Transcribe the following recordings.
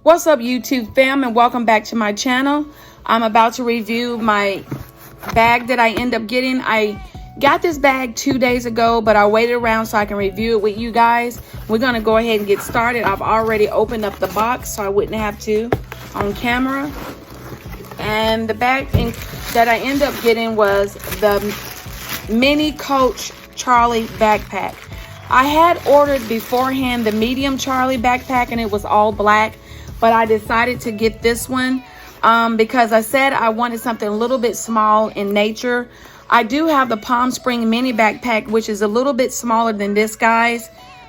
What's up, YouTube fam, and welcome back to my channel. I'm about to review my bag that I end up getting. I got this bag 2 days ago, but I waited around so I can review it with you guys. We're going to go ahead and get started. I've already opened up the box so I wouldn't have to on camera. And the bag that I end up getting was the mini Coach Charlie backpack. I had ordered beforehand the medium Charlie backpack and it was all black, but I decided to get this one because I said I wanted something a little bit small in nature. I do have the Palm Spring mini backpack, which is a little bit smaller than this, guys,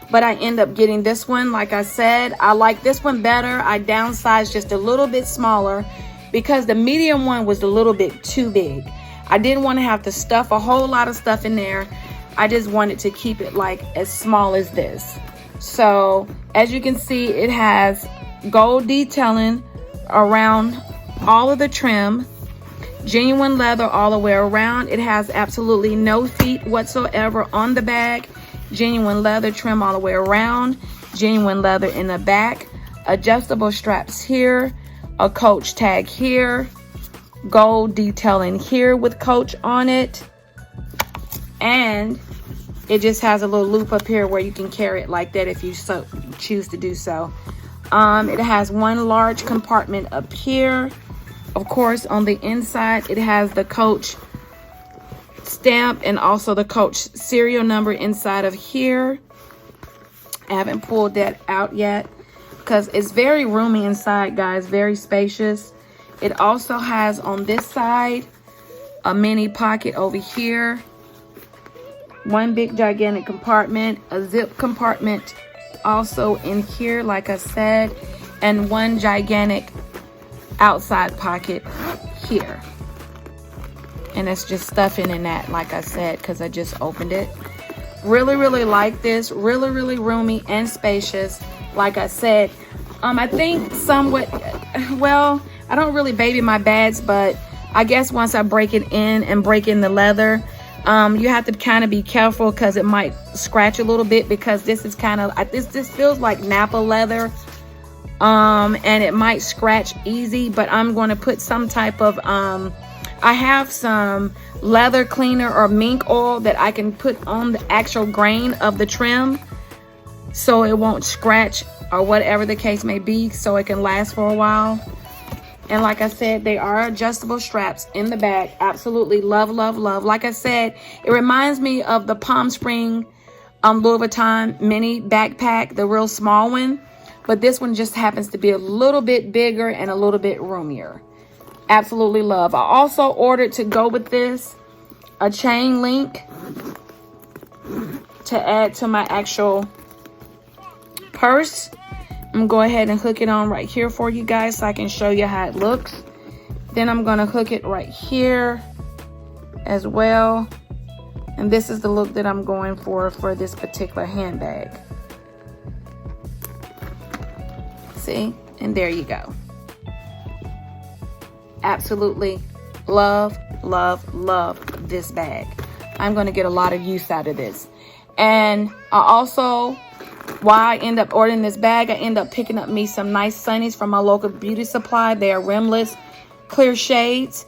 but I end up getting this one. Like I said, I like this one better. I downsized just a little bit smaller because the medium one was a little bit too big. I didn't want to have to stuff a whole lot of stuff in there. I just wanted to keep it like as small as this. So as you can see, it has gold detailing around all of the trim, genuine leather all the way around. It has absolutely no feet whatsoever on the bag, genuine leather trim all the way around, genuine leather in the back, adjustable straps here, a Coach tag here, gold detailing here with Coach on it, and it just has a little loop up here where you can carry it like that if you so choose to do so. It has one large compartment up here. Of course, on the inside, it has the Coach stamp and also the Coach serial number inside of here. I haven't pulled that out yet because it's very roomy inside, guys, very spacious. It also has on this side a mini pocket over here, one big gigantic compartment, a zip compartment also in here, like I said, and one gigantic outside pocket here. And it's just stuffing in that, like I said, because I just opened it. Really like this. Really roomy and spacious. Like I said, I think somewhat, well, I don't really baby my bags, but I guess once I break it in and break in the leather, you have to kind of be careful because it might scratch a little bit, because this is kind of, this feels like Napa leather, and it might scratch easy, but I'm going to put some type of, I have some leather cleaner or mink oil that I can put on the actual grain of the trim so it won't scratch or whatever the case may be, so it can last for a while. And like I said, they are adjustable straps in the back. Absolutely love. Like I said, it reminds me of the Palm Spring Louis Vuitton mini backpack, the real small one. But this one just happens to be a little bit bigger and a little bit roomier. Absolutely love. I also ordered, to go with this, a chain link to add to my actual purse. I'm gonna go ahead and hook it on right here for you guys so I can show you how it looks. Then I'm gonna hook it right here as well. And this is the look that I'm going for this particular handbag. See? And there you go. Absolutely love this bag. I'm gonna get a lot of use out of this. And I also, why I end up ordering this bag, I end up picking up me some nice sunnies from my local beauty supply. They are rimless, clear shades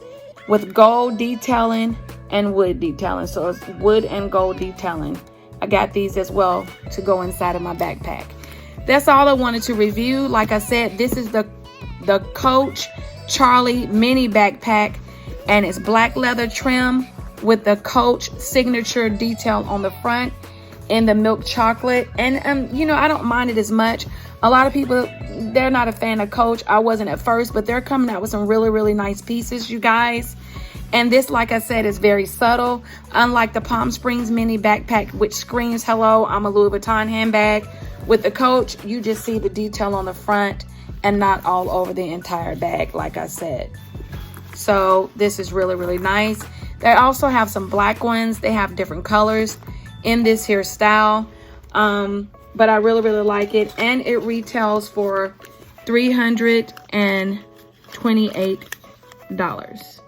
with gold detailing and wood detailing. So it's wood and gold detailing. I got these as well to go inside of my backpack. That's all I wanted to review. Like I said, this is the Coach Charlie mini backpack, and it's black leather trim with the Coach signature detail on the front in the milk chocolate. And you know, I don't mind it as much. A lot of people, they're not a fan of Coach. I wasn't at first, but they're coming out with some really nice pieces, you guys. And this, like I said, is very subtle, unlike the Palm Springs mini backpack, which screams, hello, I'm a Louis Vuitton handbag. With the Coach, you just see the detail on the front and not all over the entire bag, like I said. So this is really nice. They also have some black ones. They have different colors in this here style, but I really like it, and it retails for $328.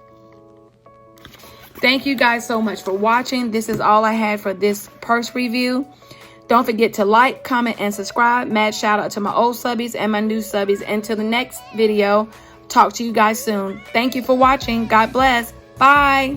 Thank you guys so much for watching. This is all I had for this purse review. Don't forget to like, comment, and subscribe. Mad shout out to my old subbies and my new subbies. Until the next video, talk to you guys soon. Thank you for watching. God bless. Bye.